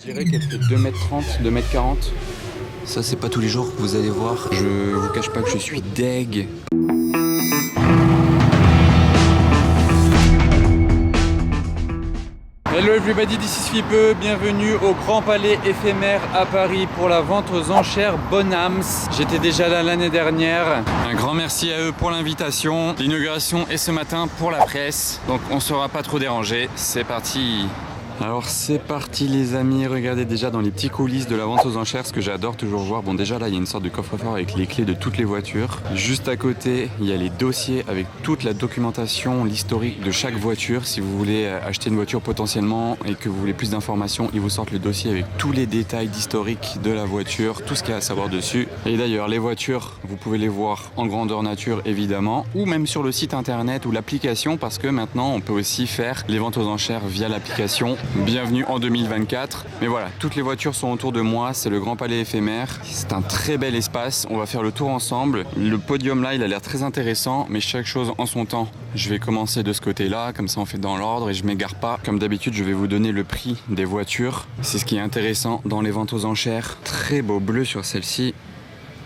Je dirais qu'elle fait 2,30 m, 2,40 m. Ça, c'est pas tous les jours que vous allez voir. Je vous cache pas que je suis deg. Hello everybody, this is Fipe, bienvenue au Grand Palais éphémère à Paris pour la vente aux enchères Bonhams. J'étais déjà là l'année dernière. Un grand merci à eux pour l'invitation. L'inauguration est ce matin pour la presse, donc on sera pas trop dérangé. C'est parti. Alors c'est parti les amis, regardez déjà dans les petits coulisses de la vente aux enchères ce que j'adore toujours voir. Bon déjà là il y a une sorte de coffre-fort avec les clés de toutes les voitures. Juste à côté il y a les dossiers avec toute la documentation, l'historique de chaque voiture. Si vous voulez acheter une voiture potentiellement et que vous voulez plus d'informations, ils vous sortent le dossier avec tous les détails d'historique de la voiture, tout ce qu'il y a à savoir dessus. Et d'ailleurs les voitures vous pouvez les voir en grandeur nature évidemment, ou même sur le site internet ou l'application, parce que maintenant on peut aussi faire les ventes aux enchères via l'application. Bienvenue en 2024. Mais voilà, toutes les voitures sont autour de moi, c'est le Grand Palais éphémère. C'est un très bel espace, on va faire le tour ensemble. Le podium là, il a l'air très intéressant, mais chaque chose en son temps. Je vais commencer de ce côté-là, comme ça on fait dans l'ordre et je m'égare pas. Comme d'habitude, je vais vous donner le prix des voitures. C'est ce qui est intéressant dans les ventes aux enchères. Très beau bleu sur celle-ci,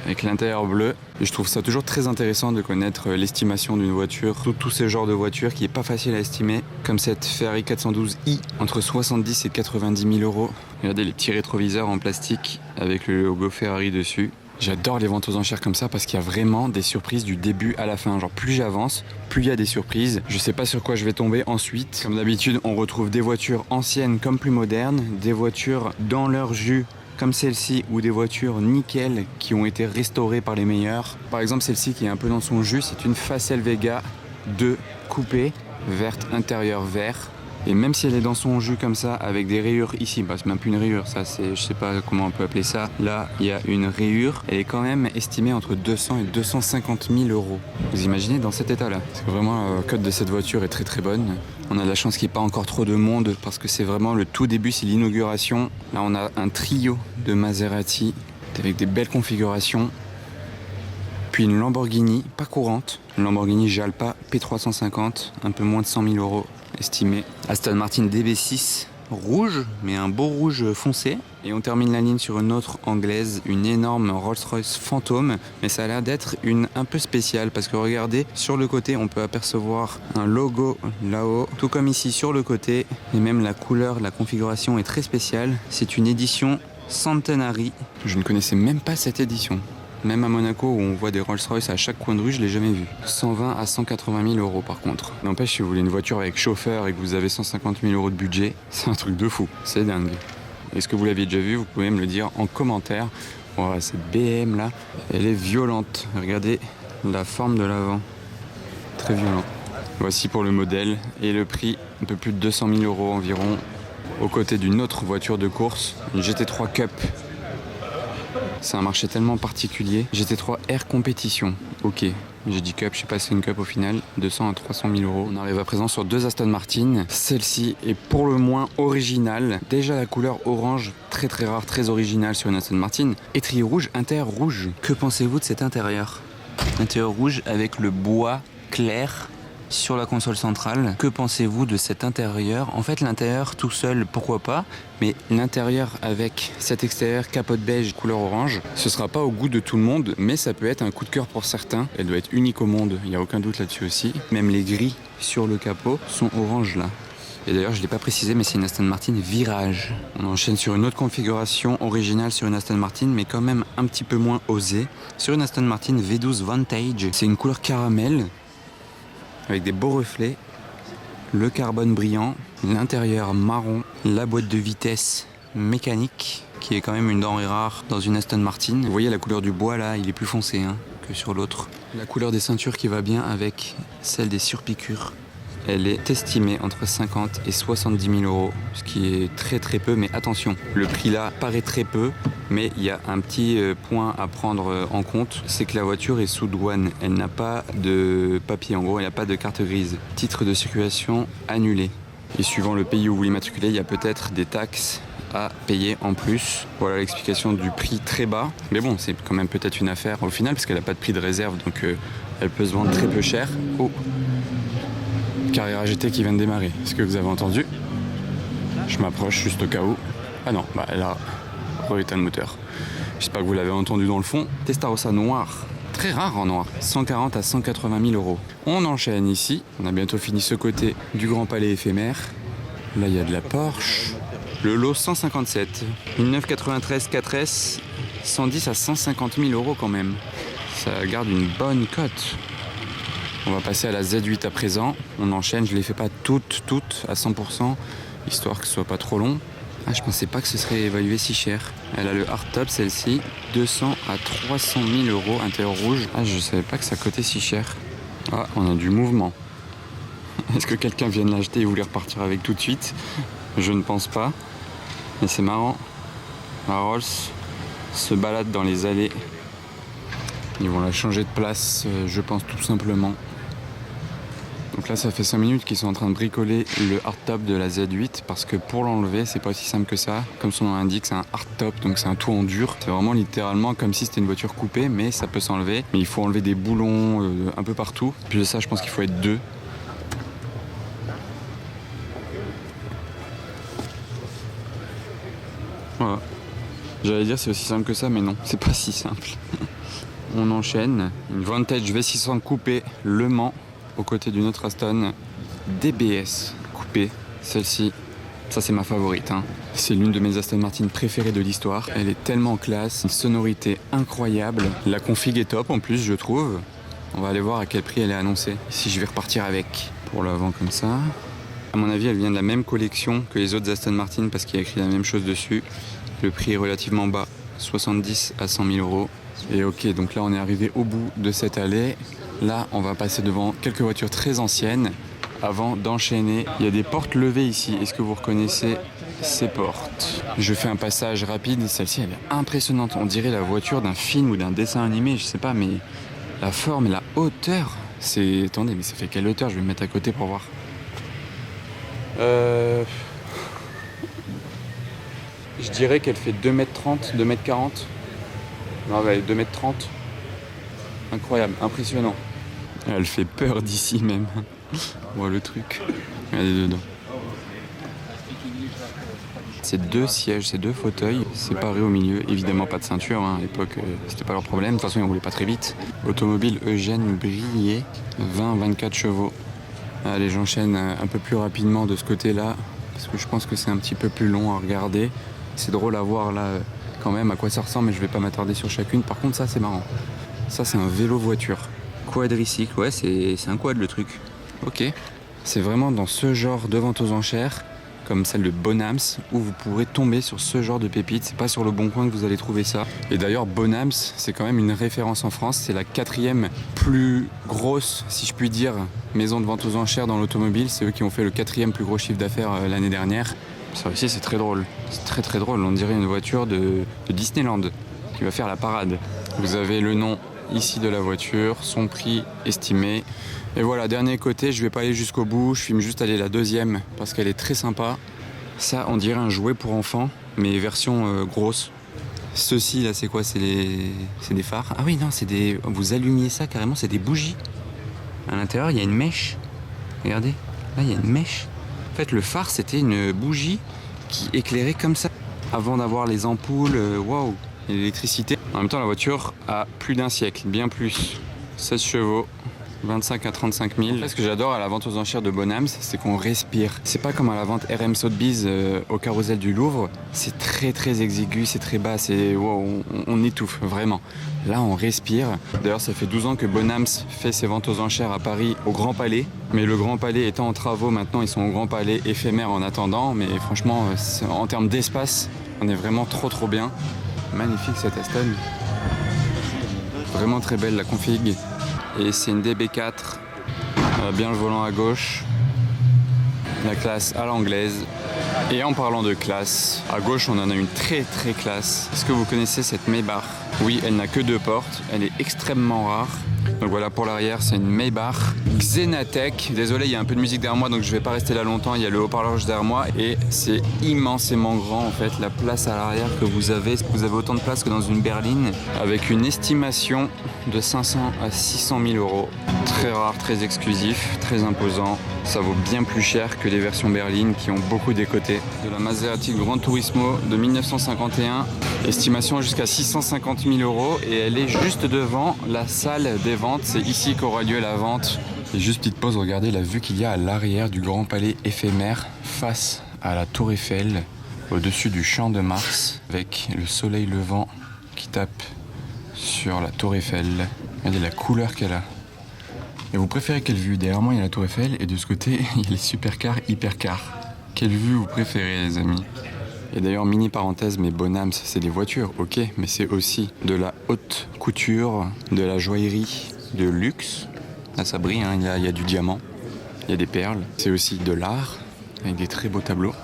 avec l'intérieur bleu. Et je trouve ça toujours très intéressant de connaître l'estimation d'une voiture, tous ces genres de voitures qui est pas facile à estimer, comme cette Ferrari 412i, entre 70 et 90 000 euros. Regardez les petits rétroviseurs en plastique avec le logo Ferrari dessus. J'adore les ventes aux enchères comme ça parce qu'il y a vraiment des surprises du début à la fin. Genre plus j'avance, plus il y a des surprises. Je sais pas sur quoi je vais tomber ensuite. Comme d'habitude, on retrouve des voitures anciennes comme plus modernes, des voitures dans leur jus comme celle-ci, ou des voitures nickel qui ont été restaurées par les meilleurs. Par exemple celle-ci qui est un peu dans son jus, c'est une Facel Vega 2 coupée, verte, intérieur vert. Et même si elle est dans son jus comme ça, avec des rayures ici, bah c'est même plus une rayure, ça c'est, je sais pas comment on peut appeler ça. Là, il y a une rayure, elle est quand même estimée entre 200 et 250 000 euros. Vous imaginez dans cet état-là? C'est vraiment, le code de cette voiture est très très bonne. On a de la chance qu'il n'y ait pas encore trop de monde parce que c'est vraiment le tout début, c'est l'inauguration. Là, on a un trio de Maserati avec des belles configurations. Puis une Lamborghini, pas courante, une Lamborghini Jalpa P350, un peu moins de 100 000 euros estimé. Aston Martin DB6 rouge, mais un beau rouge foncé. Et on termine la ligne sur une autre anglaise, une énorme Rolls-Royce Phantom. Mais ça a l'air d'être une un peu spéciale parce que regardez, sur le côté, on peut apercevoir un logo là-haut, tout comme ici sur le côté. Et même la couleur, la configuration est très spéciale. C'est une édition Centenary. Je ne connaissais même pas cette édition. Même à Monaco où on voit des Rolls-Royce à chaque coin de rue, je ne l'ai jamais vu. 120 à 180 000 euros par contre. N'empêche, si vous voulez une voiture avec chauffeur et que vous avez 150 000 euros de budget, c'est un truc de fou. C'est dingue. Est-ce que vous l'aviez déjà vu? Vous pouvez me le dire en commentaire. Voilà, cette BM là, elle est violente. Regardez la forme de l'avant. Très violent. Voici pour le modèle et le prix, un peu plus de 200 000 euros environ. Aux côtés d'une autre voiture de course, une GT3 Cup. C'est un marché tellement particulier. GT3 Air Compétition. Ok, j'ai dit Cup, je sais pas si c'est une Cup au final. 200 à 300 000 euros. On arrive à présent sur deux Aston Martin. Celle-ci est pour le moins originale. Déjà la couleur orange, très très rare, très originale sur une Aston Martin. Étrier rouge, intérieur rouge. Que pensez-vous de cet intérieur? Intérieur rouge avec le bois clair sur la console centrale. Que pensez-vous de cet intérieur? En fait, l'intérieur tout seul, pourquoi pas, mais l'intérieur avec cet extérieur capote beige couleur orange, ce sera pas au goût de tout le monde, mais ça peut être un coup de cœur pour certains. Elle doit être unique au monde, il n'y a aucun doute là-dessus aussi. Même les gris sur le capot sont orange là. Et d'ailleurs, je ne l'ai pas précisé, mais c'est une Aston Martin Virage. On enchaîne sur une autre configuration originale sur une Aston Martin, mais quand même un petit peu moins osée. Sur une Aston Martin V12 Vantage, c'est une couleur caramel, avec des beaux reflets, le carbone brillant, l'intérieur marron, la boîte de vitesse mécanique, qui est quand même une denrée rare dans une Aston Martin. Vous voyez la couleur du bois là, il est plus foncé que sur l'autre. La couleur des ceintures qui va bien avec celle des surpiqûres. Elle est estimée entre 50 et 70 000 euros, ce qui est très très peu, mais attention, le prix là paraît très peu, mais il y a un petit point à prendre en compte, c'est que la voiture est sous douane, elle n'a pas de papier, en gros elle n'a pas de carte grise. Titre de circulation annulé. Et suivant le pays où vous l'immatriculez, il y a peut-être des taxes à payer en plus. Voilà l'explication du prix très bas, mais bon, c'est quand même peut-être une affaire au final, parce qu'elle n'a pas de prix de réserve, donc elle peut se vendre très peu cher. Oh, Carrera GT qui vient de démarrer. Est-ce que vous avez entendu? Je m'approche juste au cas où. Ah non, bah elle a re-éteint le moteur. J'espère que vous l'avez entendu dans le fond. Testarossa noir. Très rare en noir. 140 à 180 000 euros. On enchaîne ici. On a bientôt fini ce côté du Grand Palais éphémère. Là, il y a de la Porsche. Le lot 157. 1993 4S. 110 à 150 000 euros quand même. Ça garde une bonne cote. On va passer à la Z8 à présent. On enchaîne. Je ne les fais pas toutes à 100%. Histoire que ce soit pas trop long. Ah, je pensais pas que ce serait évalué si cher. Elle a le hardtop, celle-ci, 200 à 300 000 euros, intérieur rouge. Ah, je savais pas que ça coûtait si cher. Ah, on a du mouvement. Est-ce que quelqu'un vient de l'acheter et voulait repartir avec tout de suite? Je ne pense pas. Mais c'est marrant. La Rolls se balade dans les allées. Ils vont la changer de place, je pense tout simplement. Donc là, ça fait 5 minutes qu'ils sont en train de bricoler le hardtop de la Z8 parce que pour l'enlever, c'est pas aussi simple que ça. Comme son nom l'indique, c'est un hardtop, donc c'est un tout en dur. C'est vraiment littéralement comme si c'était une voiture coupée, mais ça peut s'enlever. Mais il faut enlever des boulons un peu partout. Puis de ça, je pense qu'il faut être deux. Voilà. J'allais dire c'est aussi simple que ça, mais non, c'est pas si simple. On enchaîne. Une Vantage V600 coupée Le Mans, aux côtés d'une autre Aston DBS coupée. Celle-ci, ça c'est ma favorite. C'est l'une de mes Aston Martin préférées de l'histoire. Elle est tellement classe, une sonorité incroyable. La config est top en plus, je trouve. On va aller voir à quel prix elle est annoncée. Ici, je vais repartir avec. Pour l'avant comme ça. À mon avis, elle vient de la même collection que les autres Aston Martin parce qu'il y a écrit la même chose dessus. Le prix est relativement bas, 70 à 100 000 euros. Et ok, donc là on est arrivé au bout de cette allée. Là, on va passer devant quelques voitures très anciennes avant d'enchaîner. Il y a des portes levées ici. Est-ce que vous reconnaissez ces portes? Je fais un passage rapide. Celle-ci, elle est impressionnante. On dirait la voiture d'un film ou d'un dessin animé. Je sais pas, mais la forme et la hauteur. C'est... Attendez, mais ça fait quelle hauteur? Je vais me mettre à côté pour voir. Je dirais qu'elle fait 2m30, 2m40. Non, elle est 2m30. Incroyable, impressionnant. Elle fait peur d'ici même. Voilà le truc. Regardez dedans. C'est deux sièges, c'est deux fauteuils séparés au milieu. Évidemment pas de ceinture, à l'époque c'était pas leur problème. De toute façon ils roulaient pas très vite. Automobile Eugène Brier, 20-24 chevaux. Allez, j'enchaîne un peu plus rapidement de ce côté-là, parce que je pense que c'est un petit peu plus long à regarder. C'est drôle à voir là quand même à quoi ça ressemble, mais je vais pas m'attarder sur chacune. Par contre ça c'est marrant. Ça c'est un vélo voiture. Quadricycle, ouais c'est un quad le truc. Ok. C'est vraiment dans ce genre de vente aux enchères, comme celle de Bonhams, où vous pourrez tomber sur ce genre de pépites. C'est pas sur le Bon Coin que vous allez trouver ça. Et d'ailleurs, Bonhams, c'est quand même une référence en France. C'est la 4e plus grosse, si je puis dire, maison de vente aux enchères dans l'automobile. C'est eux qui ont fait le 4e plus gros chiffre d'affaires l'année dernière. Ça aussi, c'est très drôle. C'est très très drôle. On dirait une voiture de Disneyland qui va faire la parade. Vous avez le nom ici de la voiture, son prix estimé. Et voilà, dernier côté, je vais pas aller jusqu'au bout, je filme juste aller la deuxième parce qu'elle est très sympa. Ça, on dirait un jouet pour enfants, mais version grosse. Ceci là, c'est quoi? C'est des phares? Ah oui, non, c'est des... Vous allumiez ça carrément, c'est des bougies. À l'intérieur, il y a une mèche. Regardez, là, il y a une mèche. En fait, le phare, c'était une bougie qui éclairait comme ça. Avant d'avoir les ampoules, waouh, et l'électricité. En même temps, la voiture a plus d'un siècle, bien plus. 16 chevaux. 25 à 35 000. En fait, ce que j'adore à la vente aux enchères de Bonhams, c'est qu'on respire. C'est pas comme à la vente RM Sotheby's au Carrousel du Louvre. C'est très très exigu, c'est très bas, c'est wow, on étouffe vraiment. Là, on respire. D'ailleurs, ça fait 12 ans que Bonhams fait ses ventes aux enchères à Paris au Grand Palais. Mais le Grand Palais étant en travaux, maintenant ils sont au Grand Palais éphémère en attendant. Mais franchement, en termes d'espace, on est vraiment trop bien. Magnifique cette Aston. Vraiment très belle la config. Et c'est une DB4, bien le volant à gauche, la classe à l'anglaise. Et en parlant de classe, à gauche on en a une très classe. Est-ce que vous connaissez cette Maybach? Oui, elle n'a que 2 portes, elle est extrêmement rare. Donc voilà, pour l'arrière, c'est une Maybach Xenatech. Désolé, il y a un peu de musique derrière moi, donc je vais pas rester là longtemps. Il y a le haut-parleur juste derrière moi et c'est immensément grand en fait. La place à l'arrière que vous avez autant de place que dans une berline, avec une estimation de 500 à 600 000 euros. Très rare, très exclusif, très imposant. Ça vaut bien plus cher que les versions berlines qui ont beaucoup décoté. De la Maserati Gran Turismo de 1951, estimation jusqu'à 650 000 euros et elle est juste devant la salle des ventes. C'est ici qu'aura lieu la vente. Et juste petite pause, regardez la vue qu'il y a à l'arrière du Grand Palais éphémère face à la Tour Eiffel, au-dessus du Champ de Mars, avec le soleil levant qui tape sur la Tour Eiffel. Regardez la couleur qu'elle a. Et vous préférez quelle vue? Derrière moi, il y a la Tour Eiffel et de ce côté, il y a les supercars, hypercars. Quelle vue vous préférez, les amis? Et d'ailleurs, mini parenthèse, mais Bonhams, c'est des voitures, ok, mais c'est aussi de la haute couture, de la joaillerie de luxe. Là, ça brille, hein, il y a du diamant, il y a des perles. C'est aussi de l'art, avec des très beaux tableaux.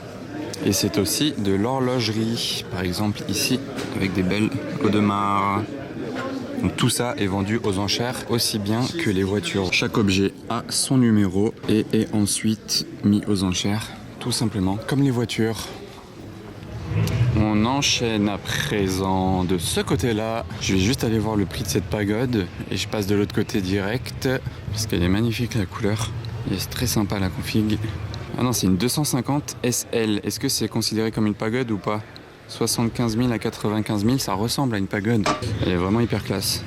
Et c'est aussi de l'horlogerie, par exemple ici, avec des belles Audemars. Donc tout ça est vendu aux enchères aussi bien que les voitures. Chaque objet a son numéro et est ensuite mis aux enchères, tout simplement, comme les voitures. On enchaîne à présent de ce côté-là. Je vais juste aller voir le prix de cette pagode et je passe de l'autre côté direct parce qu'elle est magnifique la couleur. Et c'est très sympa la config. Ah non, c'est une 250 SL. Est-ce que c'est considéré comme une pagode ou pas? 75 000 à 95 000, ça ressemble à une pagode. Elle est vraiment hyper classe.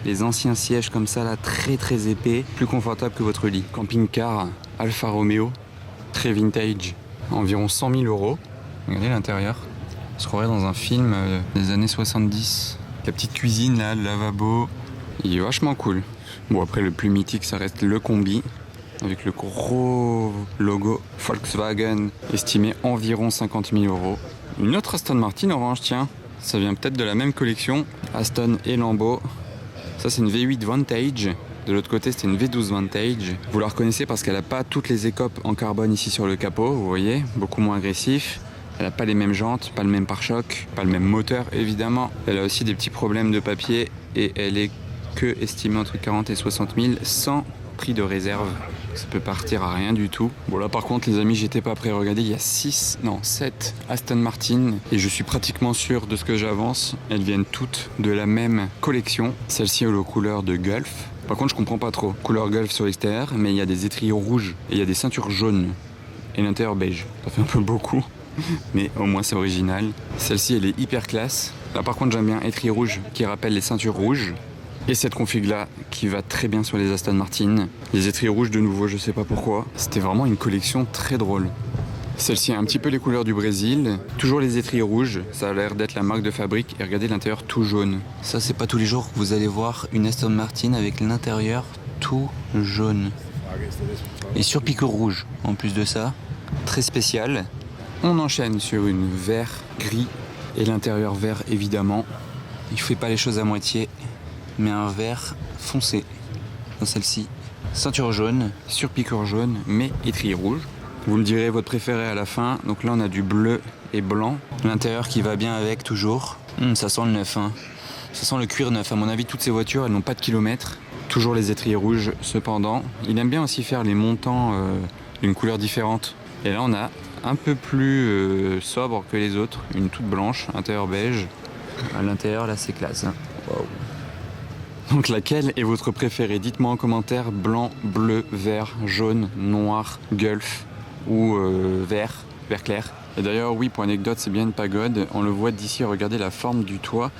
Les anciens sièges comme ça là, très très épais, plus confortable que votre lit. Camping-car Alfa Romeo, très vintage, environ 100 000 euros. Regardez l'intérieur. On se croirait dans un film des années 70. La petite cuisine là, le lavabo, il est vachement cool. Bon après le plus mythique ça reste le combi avec le gros logo Volkswagen estimé environ 50 000 euros. Une autre Aston Martin orange, tiens, ça vient peut-être de la même collection, Aston et Lambo. Ça c'est une V8 Vantage. De l'autre côté c'était une V12 Vantage. Vous la reconnaissez parce qu'elle n'a pas toutes les écopes en carbone ici sur le capot, vous voyez, beaucoup moins agressif. Elle n'a pas les mêmes jantes, pas le même pare-choc, pas le même moteur évidemment. Elle a aussi des petits problèmes de papier et elle est que estimée entre 40 et 60 000 sans prix de réserve. Ça peut partir à rien du tout. Bon là par contre les amis, j'étais pas prêt. Regardez, il y a 7 Aston Martin et je suis pratiquement sûr de ce que j'avance. Elles viennent toutes de la même collection. Celle-ci est aux couleurs de Gulf. Par contre je comprends pas trop. Couleur Gulf sur l'extérieur, mais il y a des étriers rouges et il y a des ceintures jaunes et l'intérieur beige. Ça fait un peu beaucoup. Mais au moins c'est original. Celle-ci elle est hyper classe. Là par contre j'aime bien étrier rouge qui rappelle les ceintures rouges. Et cette config là qui va très bien sur les Aston Martin. Les étriers rouges de nouveau, je sais pas pourquoi. C'était vraiment une collection très drôle. Celle-ci a un petit peu les couleurs du Brésil. Toujours les étriers rouges, ça a l'air d'être la marque de fabrique. Et regardez l'intérieur tout jaune. Ça, c'est pas tous les jours que vous allez voir une Aston Martin avec l'intérieur tout jaune. Et sur piqûre rouge, en plus de ça. Très spécial. On enchaîne sur une vert gris et l'intérieur vert évidemment. Il fait pas les choses à moitié, mais un vert foncé dans celle-ci. Ceinture jaune, sur piqûre jaune, mais étrier rouge. Vous me direz votre préféré à la fin. Donc là on a du bleu et blanc. L'intérieur qui va bien avec toujours. Ça sent le neuf, hein. Ça sent le cuir neuf. À mon avis, toutes ces voitures, elles n'ont pas de kilomètres. Toujours les étriers rouges cependant. Il aime bien aussi faire les montants d'une couleur différente. Et là on a un peu plus sobre que les autres. Une toute blanche, intérieur beige. À l'intérieur là c'est classe, hein. Wow. Donc laquelle est votre préférée? Dites-moi en commentaire. Blanc, bleu, vert, jaune, noir, Gulf ou vert clair. Et d'ailleurs oui, pour anecdote, c'est bien une pagode. On le voit d'ici, regardez la forme du toit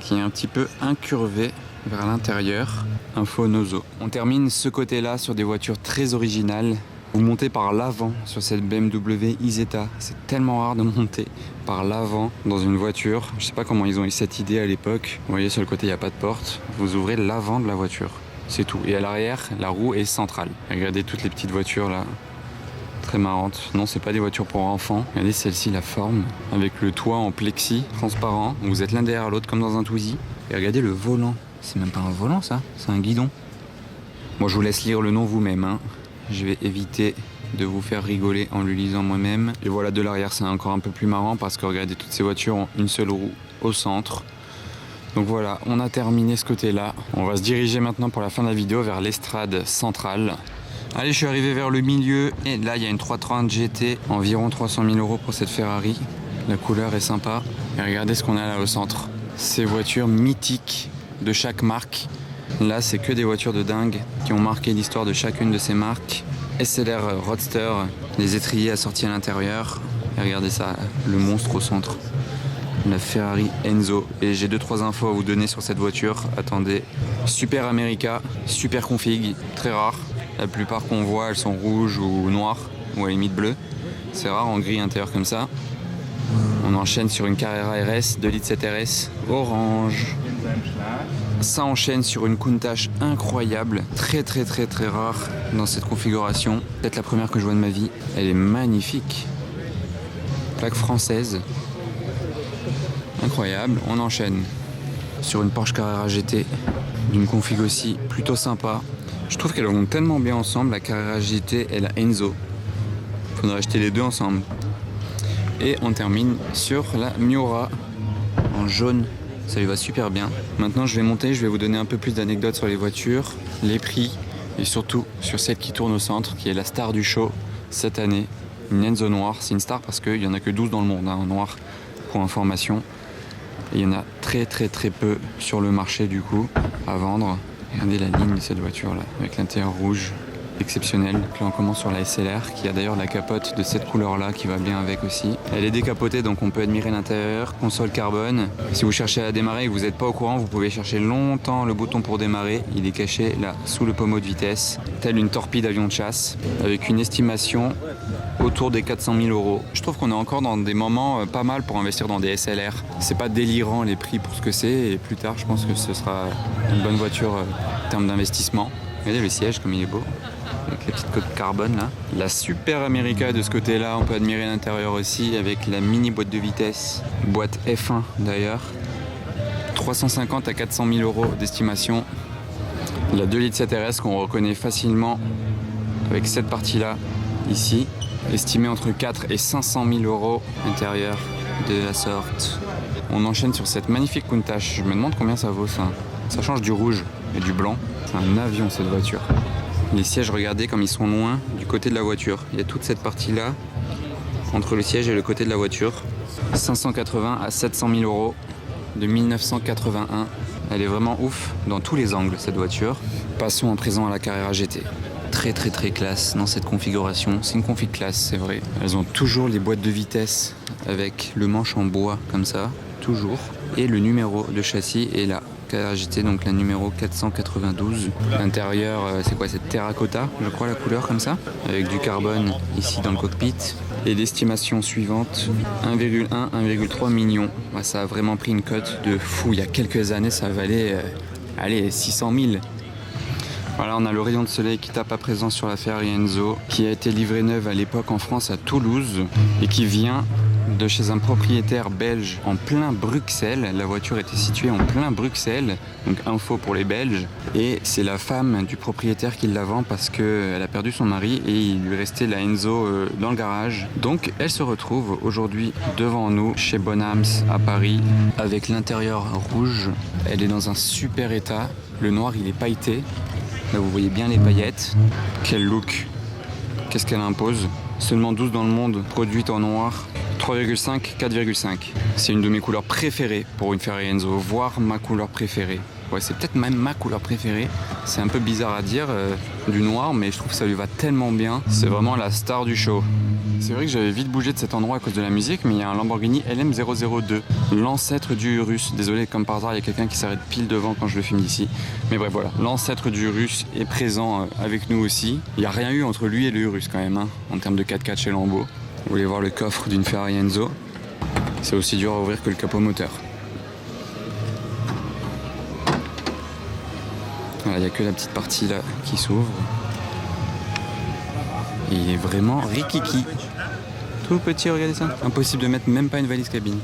qui est un petit peu incurvé vers l'intérieur. Un faux nozo. On termine ce côté-là sur des voitures très originales. Vous montez par l'avant sur cette BMW Isetta. C'est tellement rare de monter par l'avant dans une voiture. Je sais pas comment ils ont eu cette idée à l'époque. Vous voyez, sur le côté, il n'y a pas de porte. Vous ouvrez l'avant de la voiture. C'est tout. Et à l'arrière, la roue est centrale. Regardez toutes les petites voitures là. Très marrantes. Non, c'est pas des voitures pour enfants. Regardez celle-ci, la forme. Avec le toit en plexi, transparent. Vous êtes l'un derrière l'autre comme dans un Twizy. Et regardez le volant. C'est même pas un volant ça, c'est un guidon. Moi, je vous laisse lire le nom vous-même, hein. Je vais éviter de vous faire rigoler en le lisant moi-même. Et voilà, de l'arrière, c'est encore un peu plus marrant parce que regardez, toutes ces voitures ont une seule roue au centre. Donc voilà, on a terminé ce côté-là. On va se diriger maintenant pour la fin de la vidéo vers l'estrade centrale. Allez, je suis arrivé vers le milieu et là il y a une 330 GT, environ 300 000 € pour cette Ferrari. La couleur est sympa. Et regardez ce qu'on a là au centre. Ces voitures mythiques de chaque marque. Là, c'est que des voitures de dingue qui ont marqué l'histoire de chacune de ces marques. SLR Roadster, les étriers assortis à l'intérieur. Et regardez ça, le monstre au centre. La Ferrari Enzo. Et j'ai 2-3 infos à vous donner sur cette voiture. Attendez. Super America, super config, très rare. La plupart qu'on voit, elles sont rouges ou noires, ou à la limite bleues. C'est rare en gris intérieur comme ça. On enchaîne sur une Carrera RS, 2 litres 7 RS, orange. Ça enchaîne sur une Countach incroyable, très rare dans cette configuration. Peut-être la première que je vois de ma vie. Elle est magnifique. Plaque française. Incroyable. On enchaîne sur une Porsche Carrera GT d'une config aussi plutôt sympa. Je trouve qu'elles vont tellement bien ensemble, la Carrera GT et la Enzo. Faudrait acheter les deux ensemble. Et on termine sur la Miura en jaune. Ça lui va super bien. Maintenant, je vais monter, je vais vous donner un peu plus d'anecdotes sur les voitures, les prix et surtout sur celle qui tourne au centre, qui est la star du show cette année. Une Enzo noire. C'est une star parce qu'il n'y en a que 12 dans le monde en noir, pour information. Et il y en a très peu sur le marché du coup à vendre. Regardez la ligne de cette voiture là, avec l'intérieur rouge. Exceptionnel. Là on commence sur la SLR qui a d'ailleurs la capote de cette couleur là qui va bien avec aussi. Elle est décapotée donc on peut admirer l'intérieur, console carbone. Si vous cherchez à démarrer et que vous n'êtes pas au courant, vous pouvez chercher longtemps le bouton pour démarrer. Il est caché là sous le pommeau de vitesse, tel une torpille d'avion de chasse, avec une estimation autour des 400 000 €. Je trouve qu'on est encore dans des moments pas mal pour investir dans des SLR. C'est pas délirant les prix pour ce que c'est et plus tard je pense que ce sera une bonne voiture en termes d'investissement. Regardez le siège comme il est beau. Avec la petite coque carbone là. La Super America de ce côté là, on peut admirer l'intérieur aussi avec la mini boîte de vitesse, boîte F1 d'ailleurs. 350 à 400 000 € d'estimation. La 2 litres 7 RS qu'on reconnaît facilement avec cette partie là ici, estimée entre 4 et 500 000 € intérieur de la sorte. On enchaîne sur cette magnifique Countach. Je me demande combien ça vaut ça. Ça change du rouge et du blanc. C'est un avion cette voiture. Les sièges, regardez comme ils sont loin du côté de la voiture. Il y a toute cette partie-là, entre le siège et le côté de la voiture. 580 à 700 000 € de 1981. Elle est vraiment ouf dans tous les angles, cette voiture. Passons à présent à la Carrera GT. Très classe dans cette configuration. C'est une config classe, c'est vrai. Elles ont toujours les boîtes de vitesse avec le manche en bois, comme ça, toujours. Et le numéro de châssis est là. Carrera GT, donc la numéro 492. L'intérieur, c'est quoi, cette terracotta, je crois, la couleur comme ça, avec du carbone ici dans le cockpit. Et l'estimation suivante, 1,1, 1,3 million. Bah, ça a vraiment pris une cote de fou. Il y a quelques années, ça valait 600 000. Voilà, on a le rayon de soleil qui tape à présent sur la Ferrari Enzo, qui a été livrée neuve à l'époque en France à Toulouse et qui vient de chez un propriétaire belge en plein Bruxelles. La voiture était située en plein Bruxelles, donc info pour les Belges. Et c'est la femme du propriétaire qui la vend parce qu'elle a perdu son mari et il lui restait la Enzo dans le garage. Donc elle se retrouve aujourd'hui devant nous chez Bonhams à Paris avec l'intérieur rouge. Elle est dans un super état. Le noir il est pailleté. Là vous voyez bien les paillettes. Quel look! Qu'est-ce qu'elle impose? Seulement 12 dans le monde, produite en noir. 3,5, 4,5. C'est une de mes couleurs préférées pour une Ferrari Enzo, voire ma couleur préférée. Ouais, c'est peut-être même ma couleur préférée. C'est un peu bizarre à dire, du noir, mais je trouve que ça lui va tellement bien. C'est vraiment la star du show. C'est vrai que j'avais vite bougé de cet endroit à cause de la musique, mais il y a un Lamborghini LM002, l'ancêtre du Urus. Désolé, comme par hasard, il y a quelqu'un qui s'arrête pile devant quand je le filme d'ici. Mais bref, voilà, l'ancêtre du Urus est présent avec nous aussi. Il n'y a rien eu entre lui et le Urus quand même, hein, en termes de 4x4 chez Lambo. Vous voulez voir le coffre d'une Ferrari Enzo? C'est aussi dur à ouvrir que le capot moteur. Voilà, il n'y a que la petite partie là qui s'ouvre. Il est vraiment rikiki. Tout petit, regardez ça. Impossible de mettre même pas une valise cabine.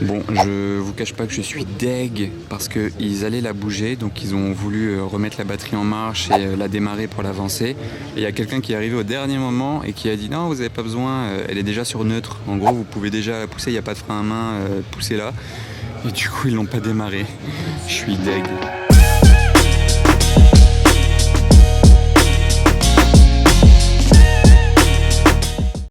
Bon, je vous cache pas que je suis deg parce qu'ils allaient la bouger, donc ils ont voulu remettre la batterie en marche et la démarrer pour l'avancer. Et il y a quelqu'un qui est arrivé au dernier moment et qui a dit non, vous n'avez pas besoin, elle est déjà sur neutre. En gros, vous pouvez déjà la pousser, il n'y a pas de frein à main, poussez-la. Et du coup, ils l'ont pas démarré. Je suis deg.